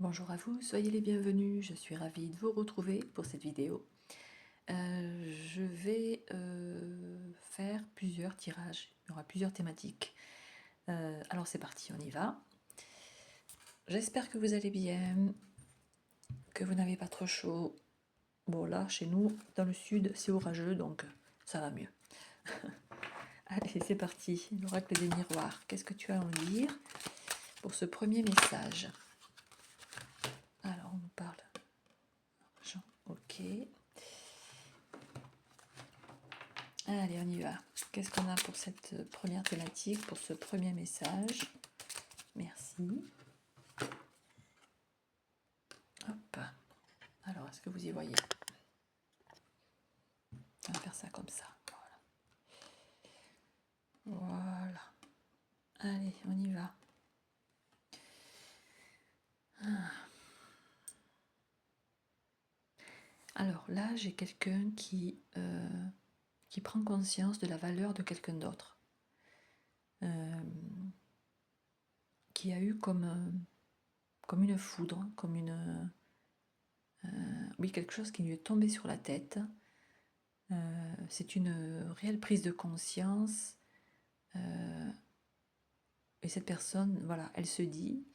Bonjour à vous, soyez les bienvenus, je suis ravie de vous retrouver pour cette vidéo. Je vais faire plusieurs tirages, il y aura plusieurs thématiques. Alors c'est parti, on y va. J'espère que vous allez bien, que vous n'avez pas trop chaud. Bon là, chez nous, dans le sud, c'est orageux, donc ça va mieux. Allez, c'est parti, l'oracle des miroirs. Qu'est-ce que tu as à en dire pour ce premier message? Alors, on nous parle d'argent, ok. Allez, on y va. Qu'est-ce qu'on a pour cette première thématique, pour ce premier message? Merci. Hop. Alors, est-ce que vous y voyez? On va faire ça comme ça. Voilà. Voilà. Allez, on y va. Alors là, j'ai quelqu'un qui prend conscience de la valeur de quelqu'un d'autre. Qui a eu comme une foudre, comme une... oui, quelque chose qui lui est tombé sur la tête. C'est une réelle prise de conscience. Et cette personne, voilà, elle se dit,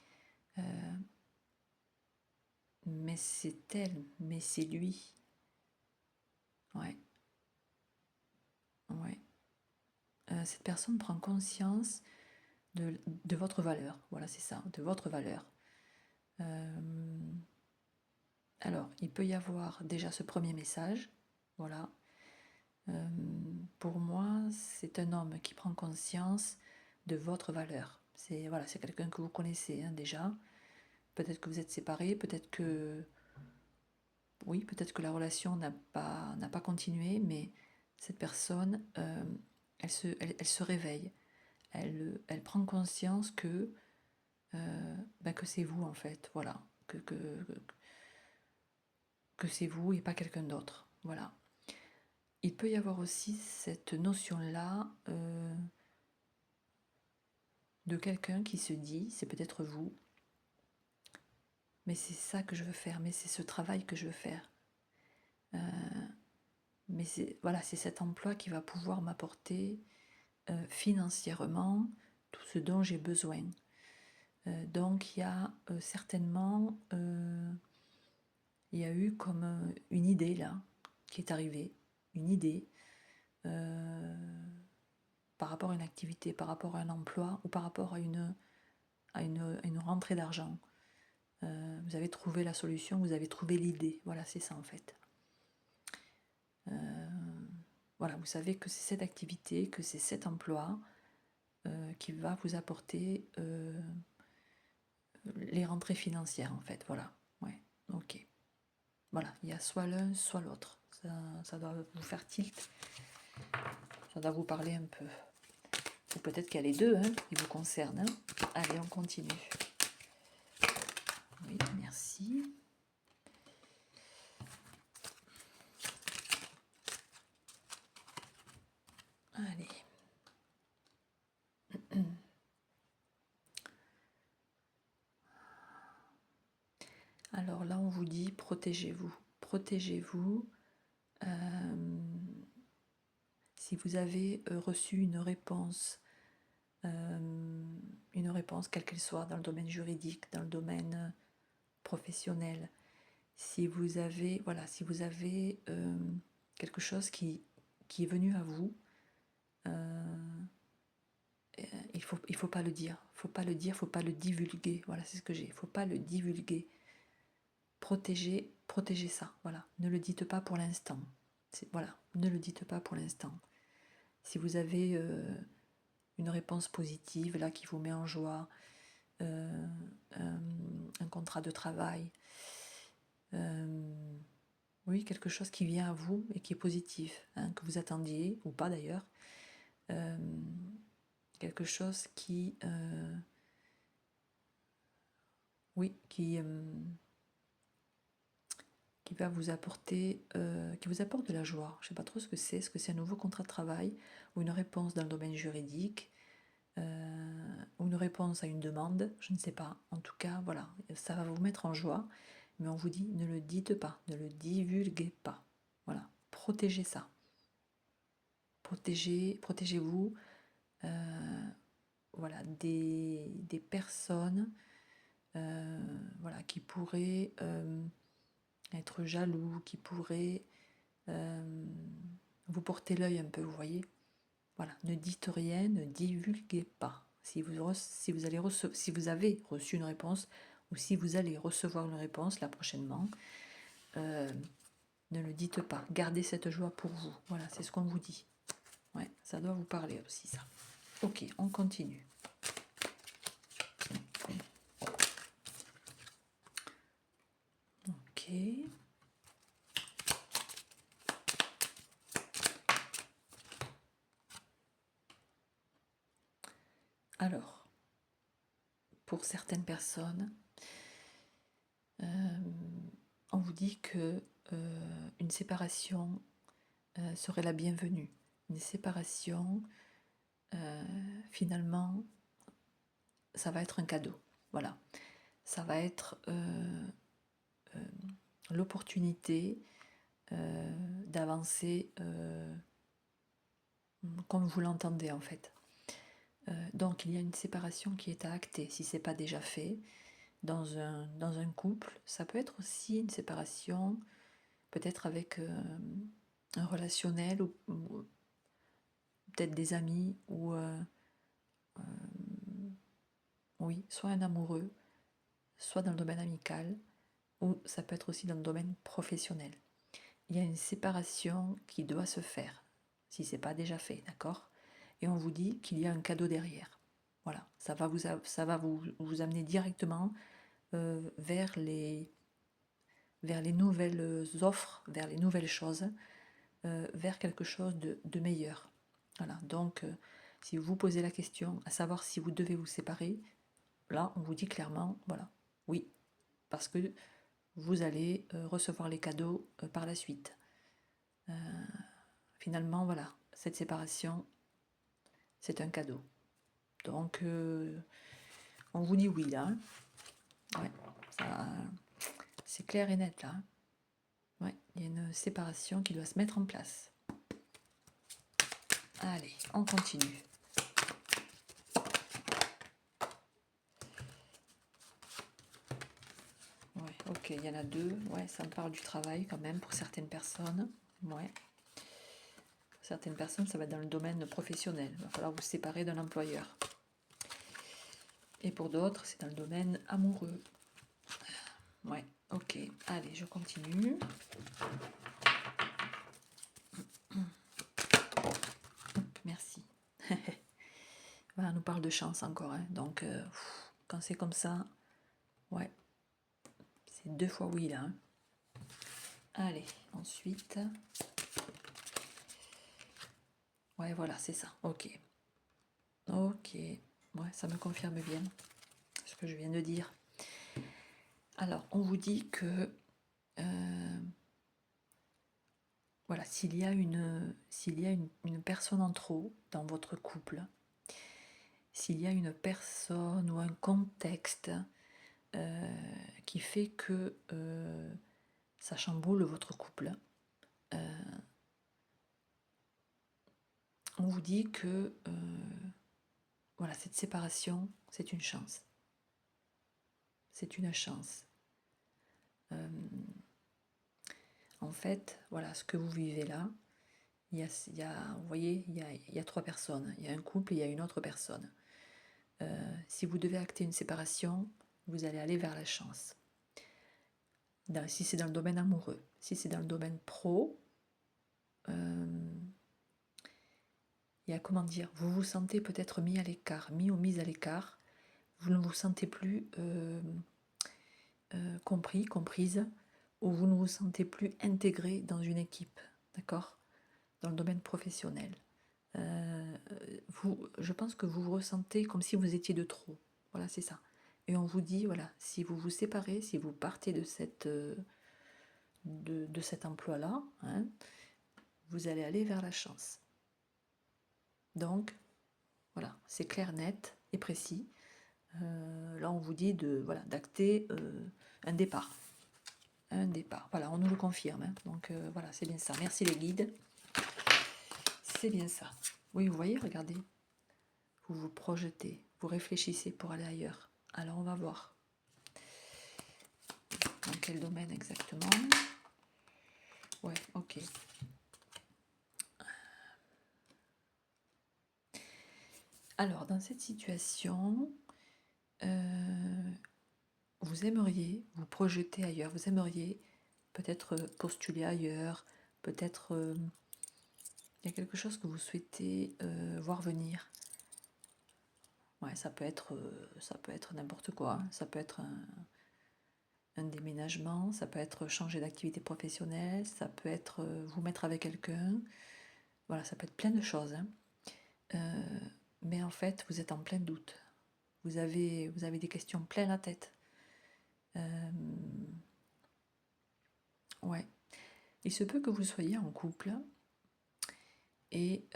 mais c'est elle, mais c'est lui. Ouais. Ouais. Cette personne prend conscience de votre valeur. Voilà, c'est ça, de votre valeur. Alors, il peut y avoir déjà ce premier message. Voilà. Pour moi, c'est un homme qui prend conscience de votre valeur. C'est voilà, c'est quelqu'un que vous connaissez hein, déjà. Peut-être que vous êtes séparés, peut-être que oui, peut-être que la relation n'a pas continué, mais cette personne, elle se réveille. Elle prend conscience que c'est vous en fait, voilà, que c'est vous et pas quelqu'un d'autre, voilà. Il peut y avoir aussi cette notion-là de quelqu'un qui se dit, c'est peut-être vous, mais c'est ça que je veux faire, mais c'est ce travail que je veux faire. Mais c'est voilà, c'est cet emploi qui va pouvoir m'apporter financièrement tout ce dont j'ai besoin. Donc il y a certainement, il y a eu comme une idée là qui est arrivée, une idée par rapport à une activité, par rapport à un emploi ou par rapport à une rentrée d'argent. Vous avez trouvé la solution, vous avez trouvé l'idée. Voilà, c'est ça en fait. Voilà, vous savez que c'est cette activité, que c'est cet emploi qui va vous apporter les rentrées financières en fait. Voilà, ouais, ok. Voilà, il y a soit l'un, soit l'autre. Ça doit vous faire tilt. Ça doit vous parler un peu. Ou peut-être qu'il y a les deux hein, qui vous concernent. Hein. Allez, on continue. Oui, merci. Allez. Alors là, on vous dit protégez-vous. Protégez-vous. Si vous avez reçu une réponse quelle qu'elle soit, dans le domaine juridique, dans le domaine professionnel, si vous avez, voilà, si vous avez quelque chose qui est venu à vous, il faut pas le dire, faut pas le dire, faut pas le divulguer. Voilà, c'est ce que j'ai. Faut pas le divulguer. Protégez ça. Voilà, ne le dites pas pour l'instant. Voilà, ne le dites pas pour l'instant. Si vous avez une réponse positive là qui vous met en joie, un contrat de travail, oui, quelque chose qui vient à vous et qui est positif, hein, que vous attendiez ou pas d'ailleurs, quelque chose oui, qui va vous apporter, qui vous apporte de la joie. Je ne sais pas trop ce que c'est un nouveau contrat de travail ou une réponse dans le domaine juridique. ou une réponse à une demande, je ne sais pas. En tout cas, voilà, ça va vous mettre en joie, mais on vous dit ne le dites pas, ne le divulguez pas. Voilà, protégez ça. Protégez-vous voilà, des personnes voilà, qui pourraient être jaloux, qui pourraient vous porter l'œil un peu, vous voyez. Voilà, ne dites rien, ne divulguez pas. Si vous avez reçu une réponse ou si vous allez recevoir une réponse là prochainement, ne le dites pas. Gardez cette joie pour vous. Voilà, c'est ce qu'on vous dit. Ouais, ça doit vous parler aussi, ça. Ok, on continue. Ok. Alors, pour certaines personnes, on vous dit que une séparation serait la bienvenue. Une séparation, finalement, ça va être un cadeau. Voilà. Ça va être l'opportunité d'avancer comme vous l'entendez en fait. Donc il y a une séparation qui est à acter, si ce n'est pas déjà fait. Dans un couple, ça peut être aussi une séparation, peut-être avec un relationnel, ou peut-être des amis, ou oui, soit un amoureux, soit dans le domaine amical, ou ça peut être aussi dans le domaine professionnel. Il y a une séparation qui doit se faire, si ce n'est pas déjà fait, d'accord? Et on vous dit qu'il y a un cadeau derrière. Voilà, ça va vous amener directement vers les nouvelles offres, vers les nouvelles choses, vers quelque chose de meilleur. Voilà, donc si vous vous posez la question à savoir si vous devez vous séparer, là on vous dit clairement, voilà, oui, parce que vous allez recevoir les cadeaux par la suite. Finalement, voilà, cette séparation, c'est un cadeau. Donc, on vous dit oui, là. Ouais, c'est clair et net, là. Ouais, il y a une séparation qui doit se mettre en place. Allez, on continue. Ouais, ok, il y en a deux. Ouais, ça me parle du travail quand même pour certaines personnes. Ouais. Pour certaines personnes, ça va être dans le domaine professionnel. Il va falloir vous séparer d'un employeur. Et pour d'autres, c'est dans le domaine amoureux. Ouais, ok. Allez, je continue. Merci. Voilà, on nous parle de chance encore. Hein. Donc, quand c'est comme ça, ouais, c'est 2 fois oui là. Hein. Allez, ensuite. Ouais, voilà, c'est ça. Ok. Ok. Ouais, ça me confirme bien ce que je viens de dire. Alors, on vous dit que voilà, s'il y a une personne en trop dans votre couple, s'il y a une personne ou un contexte qui fait que ça chamboule votre couple, on vous dit que voilà, cette séparation, c'est une chance. C'est une chance. En fait, voilà, ce que vous vivez là, vous voyez, il y a 3 personnes. Il y a un couple et il y a une autre personne. Si vous devez acter une séparation, vous allez aller vers la chance. Si c'est dans le domaine amoureux. Si c'est dans le domaine pro, il y a, comment dire, vous vous sentez peut-être mis à l'écart, mis ou mise à l'écart. Vous ne vous sentez plus compris, comprise, ou vous ne vous sentez plus intégré dans une équipe, d'accord? Dans le domaine professionnel. Je pense que vous vous ressentez comme si vous étiez de trop. Voilà, c'est ça. Et on vous dit, voilà, si vous vous séparez, si vous partez de cet emploi-là, hein, vous allez aller vers la chance. Donc, Voilà, c'est clair, net et précis. Là, on vous dit de voilà, d'acter un départ. Un départ. Voilà, on nous le confirme. Hein. Donc voilà, c'est bien ça. Merci les guides. C'est bien ça. Oui, vous voyez, regardez. Vous vous projetez, vous réfléchissez pour aller ailleurs. Alors, on va voir. Dans quel domaine exactement? Ouais, ok. Alors, dans cette situation, vous aimeriez vous projeter ailleurs. Vous aimeriez peut-être postuler ailleurs. Peut-être il y a quelque chose que vous souhaitez voir venir. Ouais, ça peut être n'importe quoi. Ça peut être un déménagement, ça peut être changer d'activité professionnelle, ça peut être vous mettre avec quelqu'un. Voilà, ça peut être plein de choses. Hein. Mais en fait, vous êtes en plein doute. Vous avez des questions plein la tête. Ouais. Il se peut que vous soyez en couple et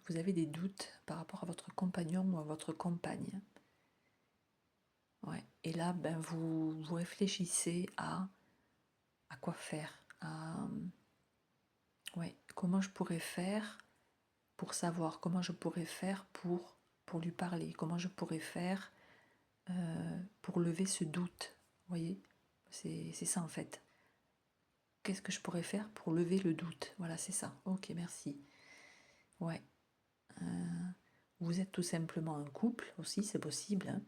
vous avez des doutes par rapport à votre compagnon ou à votre compagne. Ouais. Et là, ben, vous réfléchissez à quoi faire, ouais, comment je pourrais faire pour savoir, comment je pourrais faire pour lui parler, comment je pourrais faire pour lever ce doute. Vous voyez, c'est ça en fait. Qu'est-ce que je pourrais faire pour lever le doute? Voilà, c'est ça. Ok, merci. Ouais. Vous êtes tout simplement un couple aussi, c'est possible. Hein.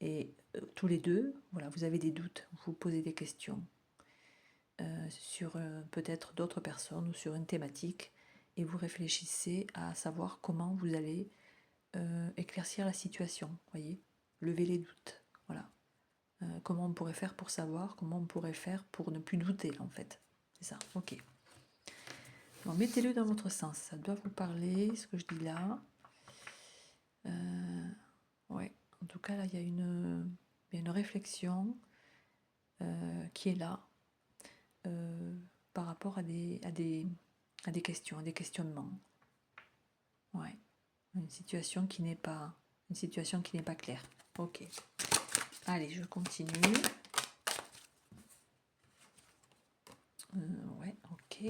Et tous les deux, voilà, vous avez des doutes, vous vous posez des questions sur peut-être d'autres personnes ou sur une thématique et vous réfléchissez à savoir comment vous allez éclaircir la situation, voyez, lever les doutes, voilà. Comment on pourrait faire pour savoir, comment on pourrait faire pour ne plus douter en fait. C'est ça, ok. Bon, mettez-le dans votre sens, ça doit vous parler, ce que je dis là. Ouais, en tout cas là il y a une réflexion qui est là par rapport à des questions, à des questionnements. Ouais, une situation qui n'est pas claire. Ok. Allez, je continue. Ouais, ok.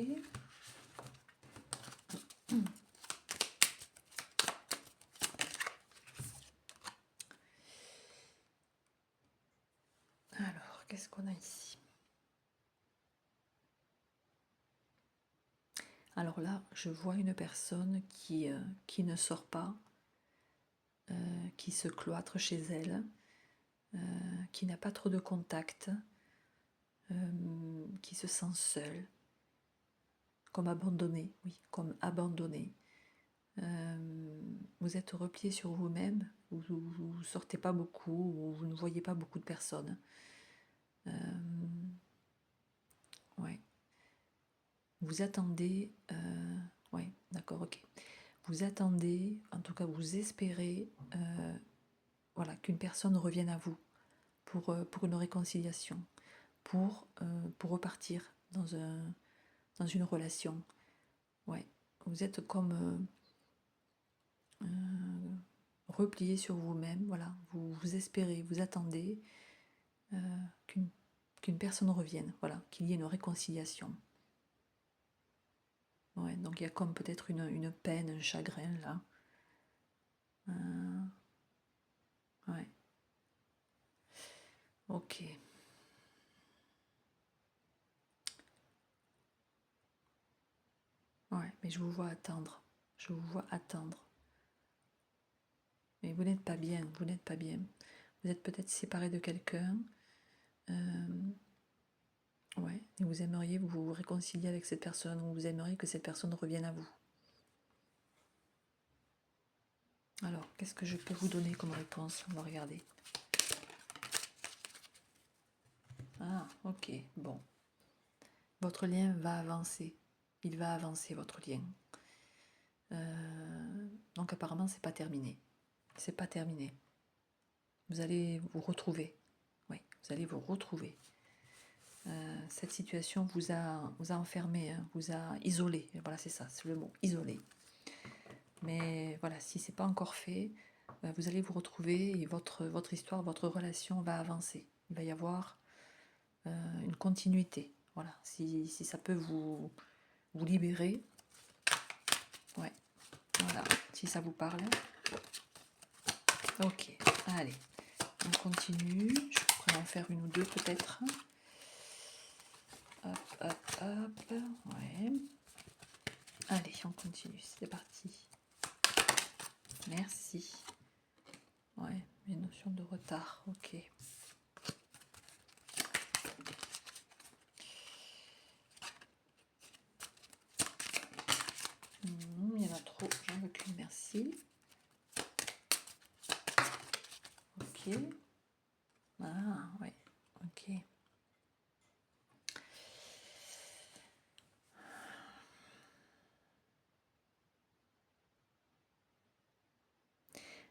Alors, qu'est-ce qu'on a ici? Alors là, je vois une personne qui ne sort pas, qui se cloître chez elle, qui n'a pas trop de contact, qui se sent seule, comme abandonnée, oui, comme abandonnée. Vous êtes replié sur vous-même, vous ne sortez pas beaucoup, ou vous ne voyez pas beaucoup de personnes. Ouais. Vous attendez, ouais, d'accord, ok. Vous attendez, en tout cas vous espérez, voilà, qu'une personne revienne à vous pour une réconciliation, pour repartir dans une relation. Ouais, vous êtes comme replié sur vous-même, voilà, vous espérez, vous attendez qu'une personne revienne, voilà, qu'il y ait une réconciliation. Ouais, donc il y a comme peut-être une peine, un chagrin là. Ouais. Ok. Ouais, mais je vous vois attendre. Je vous vois attendre. Mais vous n'êtes pas bien, vous n'êtes pas bien. Vous êtes peut-être séparé de quelqu'un. Ouais, et vous aimeriez vous réconcilier avec cette personne, ou vous aimeriez que cette personne revienne à vous. Alors, qu'est-ce que je peux vous donner comme réponse? On va regarder. Ah, ok, bon. Votre lien va avancer. Il va avancer, votre lien. Donc apparemment, c'est pas terminé. C'est pas terminé. Vous allez vous retrouver. Oui, vous allez vous retrouver. Cette situation vous a enfermé, hein, vous a isolé. Voilà, c'est ça, c'est le mot, isolé. Mais voilà, si c'est pas encore fait, vous allez vous retrouver et votre histoire, votre relation va avancer. Il va y avoir une continuité. Voilà, si ça peut vous libérer, ouais, voilà, si ça vous parle. Ok, allez, on continue. Je pourrais en faire une ou deux peut-être. Hop, hop, hop, ouais. Allez, on continue, c'est parti. Merci. Ouais, une notion de retard, ok. Il y en a trop, j'en veux qu'une, merci. Ok. Ah, ouais, ok.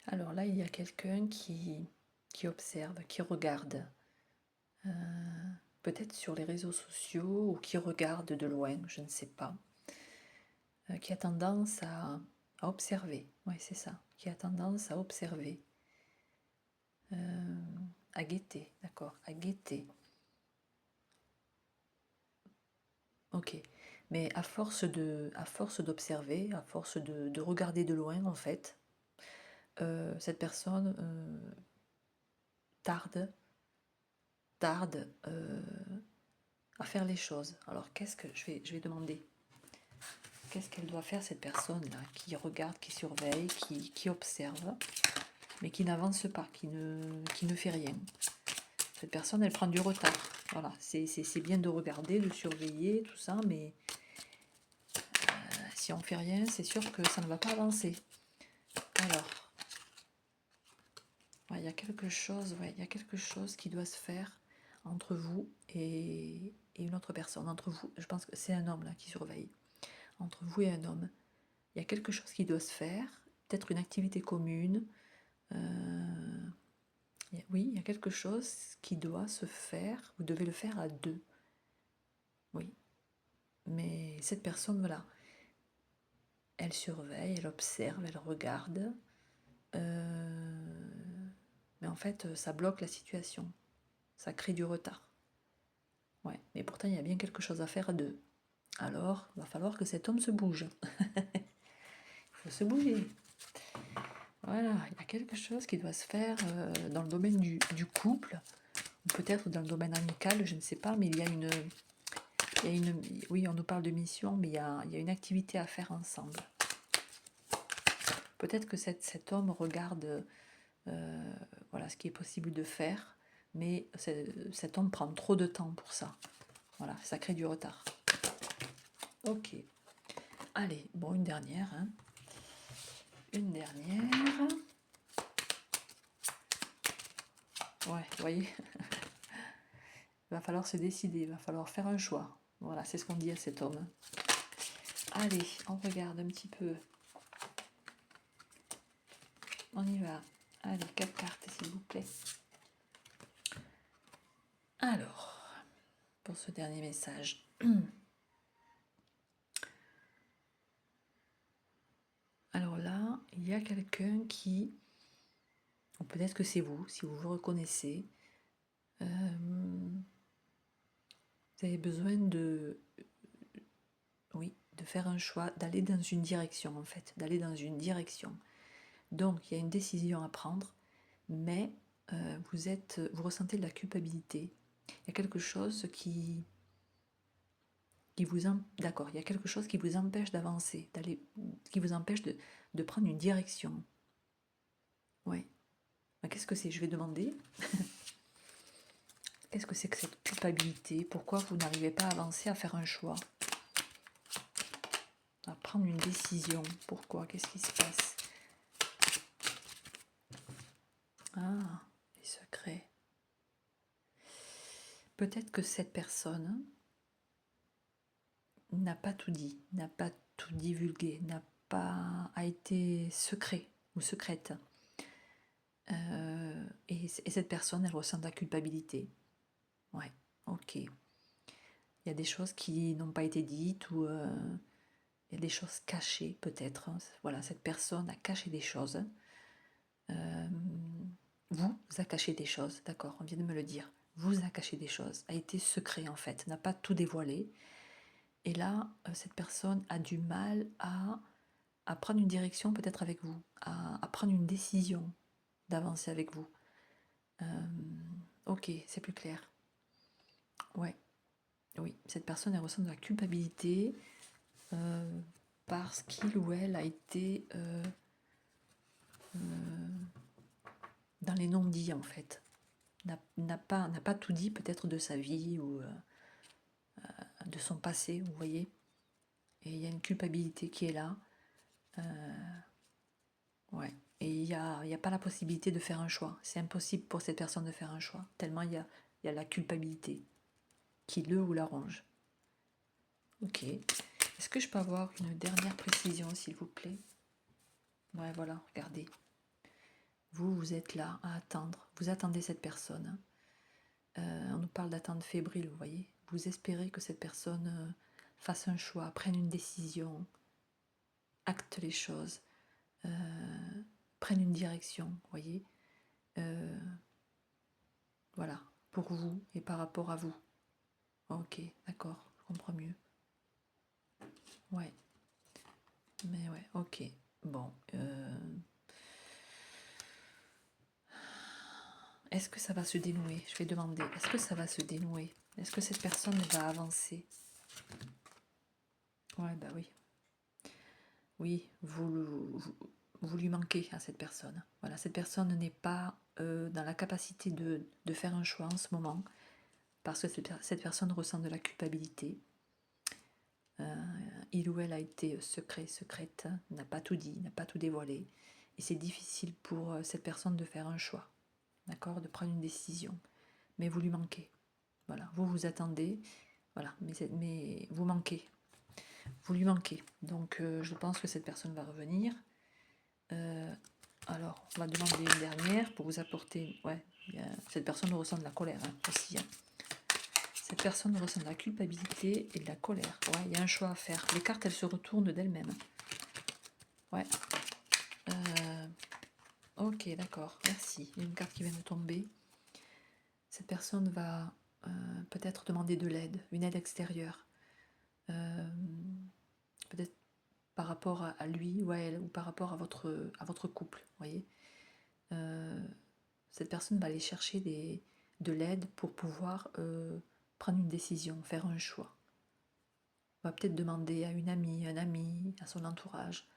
Alors là, il y a quelqu'un qui observe, qui regarde, peut-être sur les réseaux sociaux ou qui regarde de loin, je ne sais pas, qui a tendance à observer, oui c'est ça, qui a tendance à observer, à guetter, d'accord, à guetter. Ok, mais à force d'observer, à force de regarder de loin en fait, cette personne tarde à faire les choses. Alors qu'est-ce que je vais demander? Qu'est-ce qu'elle doit faire cette personne-là, qui regarde, qui surveille, qui observe, mais qui n'avance pas, qui ne fait rien? Cette personne, elle prend du retard. Voilà, c'est bien de regarder, de surveiller, tout ça, mais si on ne fait rien, c'est sûr que ça ne va pas avancer. Alors, ouais, il y a quelque chose, ouais, il y a quelque chose qui doit se faire entre vous et une autre personne. Entre vous, je pense que c'est un homme là qui surveille. Entre vous et un homme, il y a quelque chose qui doit se faire, peut-être une activité commune. Oui, il y a quelque chose qui doit se faire, vous devez le faire à deux. Oui, mais cette personne, voilà, elle surveille, elle observe, elle regarde, mais en fait, ça bloque la situation, ça crée du retard. Ouais, mais pourtant, il y a bien quelque chose à faire à deux. Alors, il va falloir que cet homme se bouge. Il faut se bouger. Voilà, il y a quelque chose qui doit se faire dans le domaine du couple, ou peut-être dans le domaine amical, je ne sais pas, mais il y a une, oui, on nous parle de mission, mais il y a une activité à faire ensemble. Peut-être que cet homme regarde voilà, ce qui est possible de faire, mais cet homme prend trop de temps pour ça. Voilà, ça crée du retard. Ok. Allez, bon, une dernière. Hein. Une dernière. Ouais, vous voyez, il va falloir se décider, il va falloir faire un choix. Voilà, c'est ce qu'on dit à cet homme. Allez, on regarde un petit peu. On y va. Allez, 4 cartes, s'il vous plaît. Alors, pour ce dernier message. Alors là, il y a quelqu'un qui, ou peut-être que c'est vous, si vous vous reconnaissez, vous avez besoin oui, de faire un choix, d'aller dans une direction en fait, d'aller dans une direction. Donc il y a une décision à prendre, mais vous ressentez de la culpabilité. Il y a quelque chose qui vous d'accord, il y a quelque chose qui vous empêche d'avancer, qui vous empêche de prendre une direction. Oui. Qu'est-ce que c'est? Je vais demander. Qu'est-ce que c'est que cette culpabilité? Pourquoi vous n'arrivez pas à avancer, à faire un choix? À prendre une décision? Pourquoi? Qu'est-ce qui se passe? Ah, les secrets. Peut-être que cette personne n'a pas tout dit, n'a pas tout divulgué, a été secret ou secrète. Et cette personne, elle ressent de la culpabilité. Ouais, ok. Il y a des choses qui n'ont pas été dites ou Il y a des choses cachées peut-être. Voilà, cette personne a caché des choses. Vous a caché des choses, d'accord, on vient de me le dire. Vous a caché des choses, a été secret en fait, n'a pas tout dévoilé. Et là, cette personne a du mal à prendre une direction peut-être avec vous, à prendre une décision d'avancer avec vous. Ok, c'est plus clair. Ouais, oui, cette personne, elle ressent de la culpabilité parce qu'il ou elle a été dans les non-dits en fait. N'a pas tout dit peut-être de sa vie ou de son passé, vous voyez. Et il y a une culpabilité qui est là. Ouais. Et il n'y a pas la possibilité de faire un choix. C'est impossible pour cette personne de faire un choix, tellement il y a la culpabilité qui le ou la ronge. Ok. Est-ce que je peux avoir une dernière précision, s'il vous plaît? Ouais, voilà, regardez. Vous êtes là à attendre. Vous attendez cette personne. On nous parle d'attente fébrile, vous voyez. Vous espérez que cette personne fasse un choix, prenne une décision, acte les choses, prenne une direction, vous voyez. Voilà, pour vous et par rapport à vous. Ok, d'accord, je comprends mieux. Ouais, mais ouais, ok. Bon, est-ce que ça va se dénouer? Je vais demander, est-ce que ça va se dénouer? Est-ce que cette personne va avancer? Ouais, bah oui. Oui, vous lui manquez à cette personne. Voilà, cette personne n'est pas dans la capacité de faire un choix en ce moment parce que cette personne ressent de la culpabilité. Il ou elle a été secrète, n'a pas tout dit, n'a pas tout dévoilé. Et c'est difficile pour cette personne de faire un choix, d'accord, de prendre une décision. Mais vous lui manquez. Voilà, vous attendez, voilà, mais vous manquez. Vous lui manquez. Donc je pense que cette personne va revenir. Alors, on va demander une dernière pour vous apporter. Ouais, cette personne ressent de la colère aussi. Cette personne ressent de la culpabilité et de la colère. Ouais, il y a un choix à faire. Les cartes, elles se retournent d'elles-mêmes. Ouais. Ok, d'accord, merci. Il y a une carte qui vient de tomber. Cette personne va peut-être demander de l'aide, une aide extérieure. Peut-être par rapport à lui ou à elle, ou par rapport à votre couple, voyez. Cette personne va aller chercher de l'aide pour pouvoir prendre une décision, faire un choix. Va peut-être demander à une amie, un ami, à son entourage,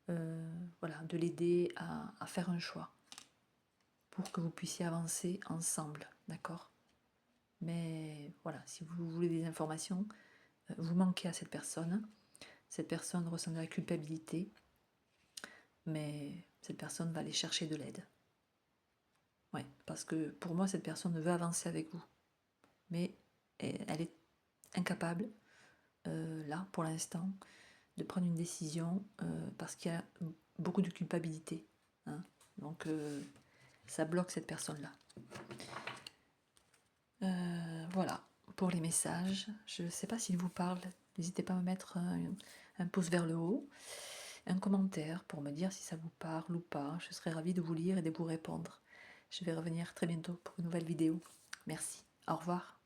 voilà, de l'aider à faire un choix pour que vous puissiez avancer ensemble, d'accord? Mais voilà, si vous voulez des informations, vous manquez à cette personne ressent de la culpabilité, mais cette personne va aller chercher de l'aide. Ouais, parce que pour moi, cette personne veut avancer avec vous, mais elle est incapable, là, pour l'instant, de prendre une décision parce qu'il y a beaucoup de culpabilité. Hein. Donc, ça bloque cette personne-là. Voilà, pour les messages. Je ne sais pas s'ils vous parlent. N'hésitez pas à me mettre un pouce vers le haut, un commentaire pour me dire si ça vous parle ou pas. Je serai ravie de vous lire et de vous répondre. Je vais revenir très bientôt pour une nouvelle vidéo. Merci. Au revoir.